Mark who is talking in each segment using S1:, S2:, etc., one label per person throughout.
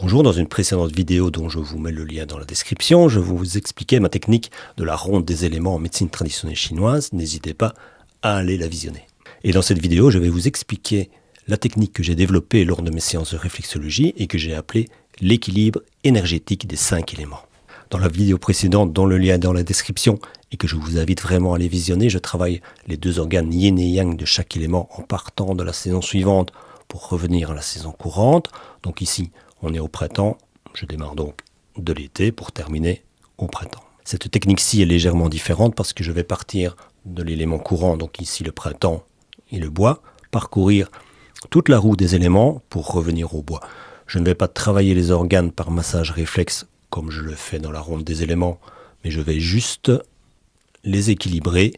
S1: Bonjour, dans une précédente vidéo dont je vous mets le lien dans la description, je vous expliquais ma technique de la ronde des éléments en médecine traditionnelle chinoise. N'hésitez pas à aller la visionner. Et dans cette vidéo, je vais vous expliquer la technique que j'ai développée lors de mes séances de réflexologie et que j'ai appelée l'équilibre énergétique des 5 éléments. Dans la vidéo précédente, dont le lien est dans la description et que je vous invite vraiment à aller visionner, je travaille les deux organes yin et yang de chaque élément en partant de la saison suivante pour revenir à la saison courante. Donc ici, on est au printemps, je démarre donc de l'été pour terminer au printemps. Cette technique-ci est légèrement différente parce que je vais partir de l'élément courant, donc ici le printemps et le bois, parcourir toute la roue des éléments pour revenir au bois. Je ne vais pas travailler les organes par massage réflexe comme je le fais dans la ronde des éléments, mais je vais juste les équilibrer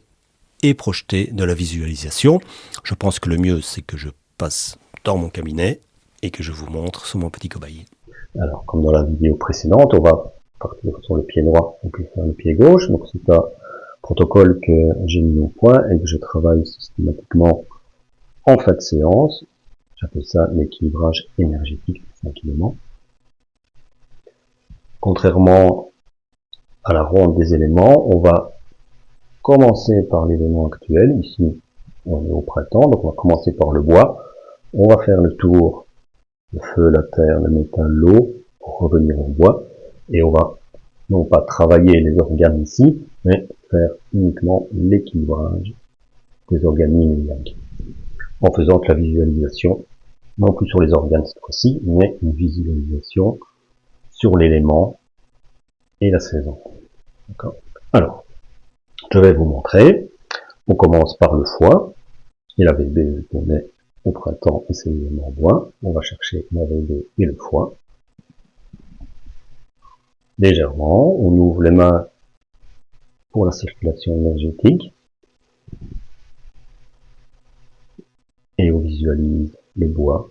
S1: et projeter de la visualisation. Je pense que le mieux, c'est que je passe dans mon cabinet et que je vous montre sur mon petit cobaye.
S2: Alors, comme dans la vidéo précédente, on va partir sur le pied droit et puis faire le pied gauche. Donc, c'est un protocole que j'ai mis au point et que je travaille systématiquement en fin de séance. J'appelle ça l'équilibrage énergétique des 5 éléments. Contrairement à la ronde des éléments, on va commencer par l'élément actuel. Ici, on est au printemps, donc on va commencer par le bois. On va faire le tour, le feu, la terre, le métal, l'eau, pour revenir au bois. Et on va non pas travailler les organes ici, mais faire uniquement l'équilibrage des organes yin et yang. En faisant que la visualisation, non plus sur les organes cette fois-ci, mais une visualisation sur l'élément et la saison. D'accord. Alors, je vais vous montrer. On commence par le foie. Et la VB qu'on est au printemps et c'est l'élément bois. On va chercher la VB et le foie. Légèrement, on ouvre les mains pour la circulation énergétique. Et on visualise le bois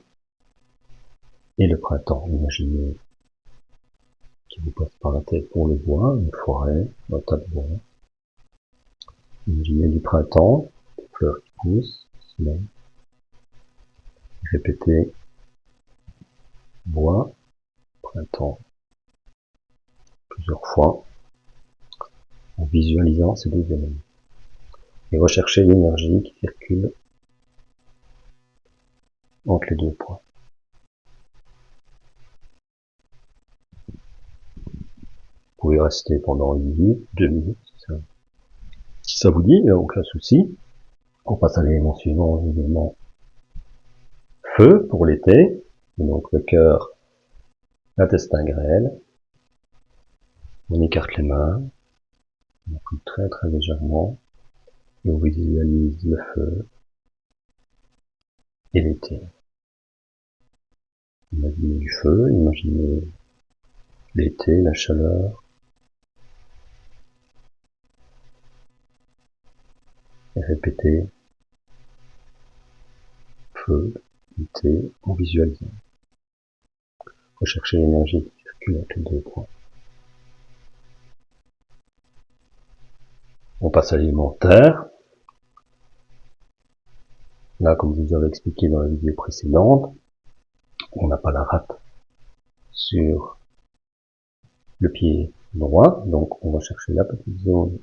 S2: et le printemps. Imaginez qui vous passe par la tête pour le bois, une forêt, un tas de bois. Imaginez du printemps, des fleurs qui poussent, soleil. Répétez bois, printemps plusieurs fois en visualisant ces deux éléments. Et recherchez l'énergie qui circule entre les deux points. Vous pouvez rester pendant 1 minute, 2 minutes, si ça vous dit, il n'y a aucun souci. On passe à l'élément suivant, l'élément feu pour l'été, donc le cœur, l'intestin grêle. On écarte les mains, on appuie très très légèrement, et on visualise le feu et l'été. Imaginez du feu, imaginez l'été, la chaleur, et répétez feu, été, en visualisant. Recherchez l'énergie qui circule entre les deux points. On passe à l'élément terre. Là, comme je vous avais expliqué dans la vidéo précédente, on n'a pas la rate sur le pied droit, donc on va chercher la petite zone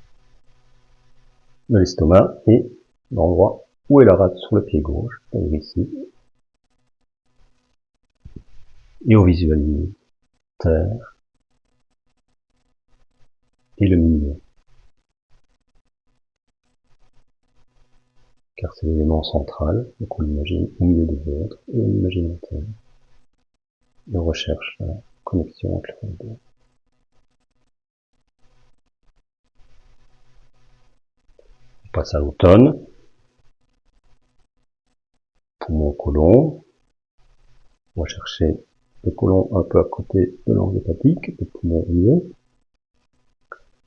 S2: de l'estomac et l'endroit où est la rate sur le pied gauche, c'est-à-dire ici. Et on visualise terre et le milieu, car c'est l'élément central, donc on l'imagine au milieu des autres, et on imagine la terre. Et on recherche la connexion entre les deux. On passe à l'automne, poumon côlon. On va chercher le côlon un peu à côté de l'angle hépatique, le poumon au milieu.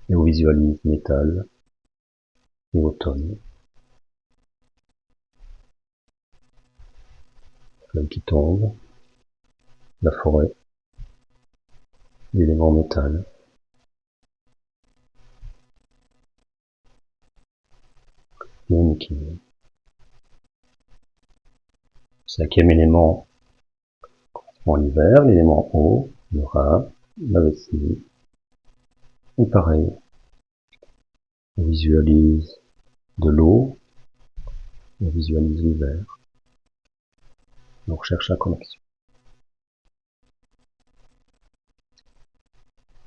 S2: Et on visualise métal et automne. Feuille qui tombe, la forêt, l'élément métal. Et on équilibre. 5e élément En hiver, l'élément eau, le rein, la vessie. Et pareil, on visualise de l'eau, on visualise l'hiver. On recherche la connexion.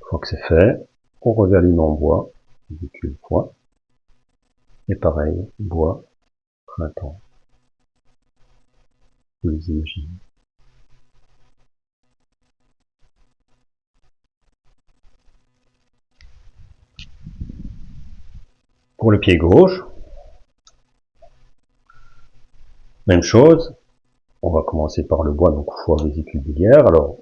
S2: Une fois que c'est fait, on revalide en bois, véhicule bois. Et pareil, bois, printemps. Vous les imaginez. Pour le pied gauche, même chose. On va commencer par le bois, donc fois vésicule biliaire. Alors,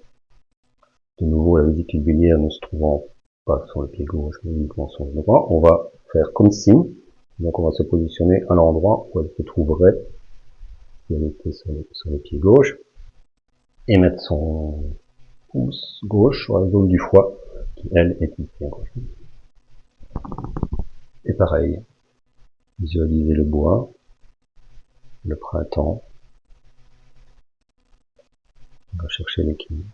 S2: de nouveau, la vésicule biliaire ne se trouvant pas sur le pied gauche, mais uniquement sur le droit, on va faire comme si. Donc, on va se positionner à l'endroit où elle se trouverait si elle était sur le pied gauche, et mettre son pouce gauche sur la zone du foie, qui elle est ici à gauche. Et pareil, visualiser le bois, le printemps, on va chercher l'équilibre.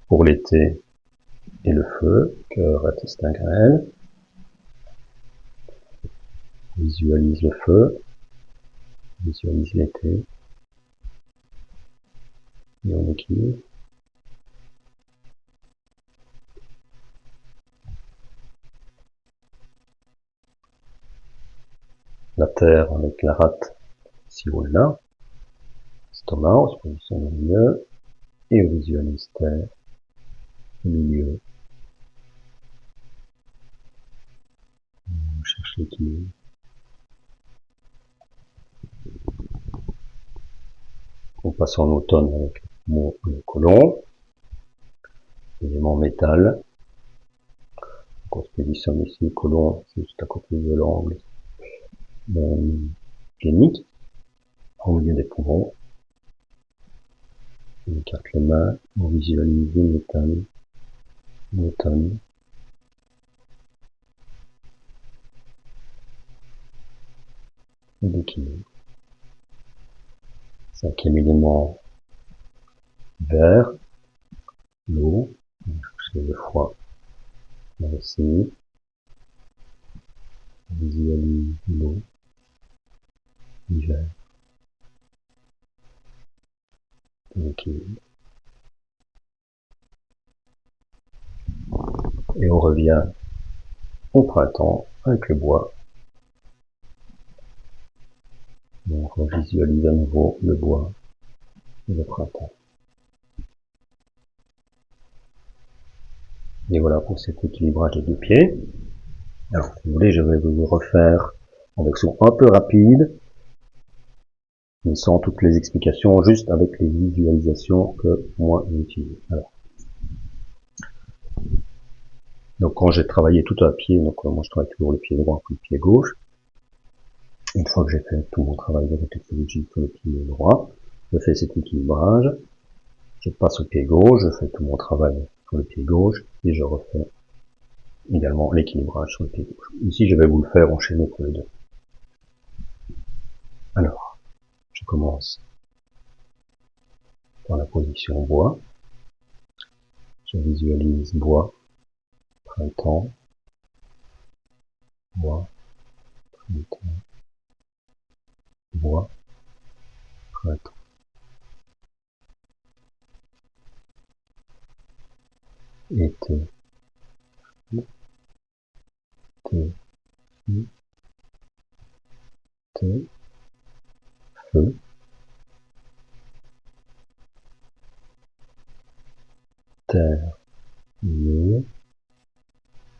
S2: Pour l'été et le feu, cœur, intestin, grêle, visualise le feu, visualise l'été, et on équilibre. La terre avec la rate, si on l'a, estomac, on se positionne au milieu, et on visualise terre, au milieu. On cherche l'équilibre. On passe en automne avec le côlon, élément métal. Donc on se positionne ici, côlon, juste à côté de l'angle génique, au milieu des poumons. On écarte les mains, on visualise le métal, l'automne. Et l'équilibre. Cinquième élément, vert, l'eau, c'est le foie, la vessie, on visualise l'eau, l'hiver, l'équilibre. Et on revient au printemps avec le bois. Donc on visualise à nouveau le bois et le printemps. Et voilà pour cet équilibrage des deux pieds. Alors, si vous voulez, je vais vous le refaire en version un peu rapide, mais sans toutes les explications, juste avec les visualisations que moi j'utilise. Alors, donc quand j'ai travaillé tout à pied, donc moi je travaille toujours le pied droit puis le pied gauche. Une fois que j'ai fait tout mon travail de réflexologie sur le pied droit, je fais cet équilibrage, je passe au pied gauche, je fais tout mon travail sur le pied gauche, et je refais également l'équilibrage sur le pied gauche. Ici, je vais vous le faire enchaîner pour les deux. Alors, je commence par la position bois. Je visualise bois, printemps, bois, printemps, bois, printemps. Été, thé, thé, feu, terre, milieu,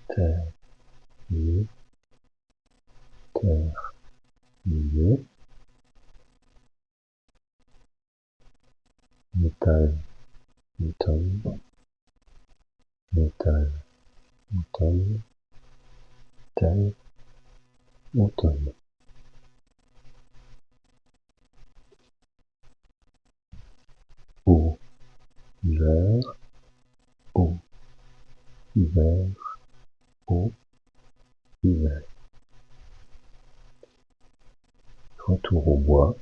S2: terre, milieu, terre, milieu, métal, automne, métal, automne, terre, automne. Eau, hiver, eau, hiver, eau, hiver. retour au bois,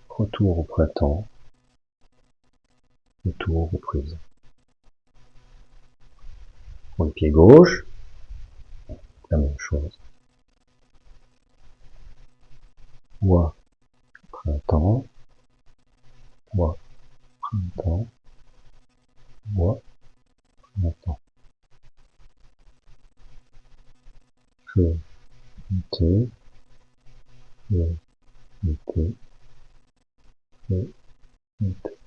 S2: retour au printemps, retour aux prises. Pour le pied gauche, la même chose. Bois, printemps, bois, printemps, bois, printemps. Feu, été, feu, été, feu, été.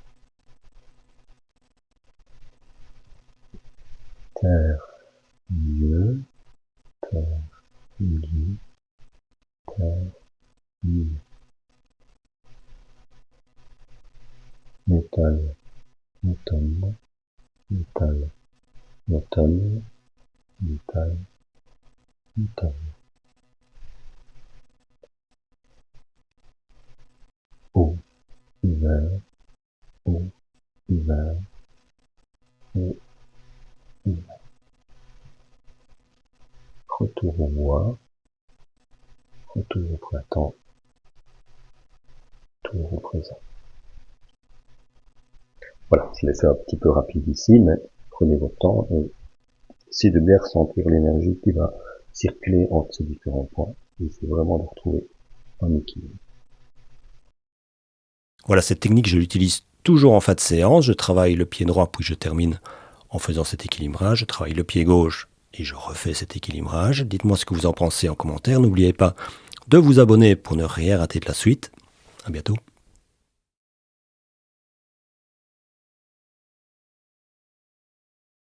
S2: Terre, milieu, terre, milieu, terre, milieu. Métal, automne, métal, automne, métal, automne. Eau, hiver, eau, hiver, eau, hiver. Retour au bois, retour au printemps, retour au présent. Voilà, je l'ai fait un petit peu rapide ici, mais prenez votre temps et essayez de bien ressentir l'énergie qui va circuler entre ces différents points. Et c'est vraiment de retrouver un équilibre.
S1: Voilà, cette technique, je l'utilise toujours en fin de séance. Je travaille le pied droit, puis je termine en faisant cet équilibrage. Je travaille le pied gauche et je refais cet équilibrage. Dites-moi ce que vous en pensez en commentaire. N'oubliez pas de vous abonner pour ne rien rater de la suite. À bientôt.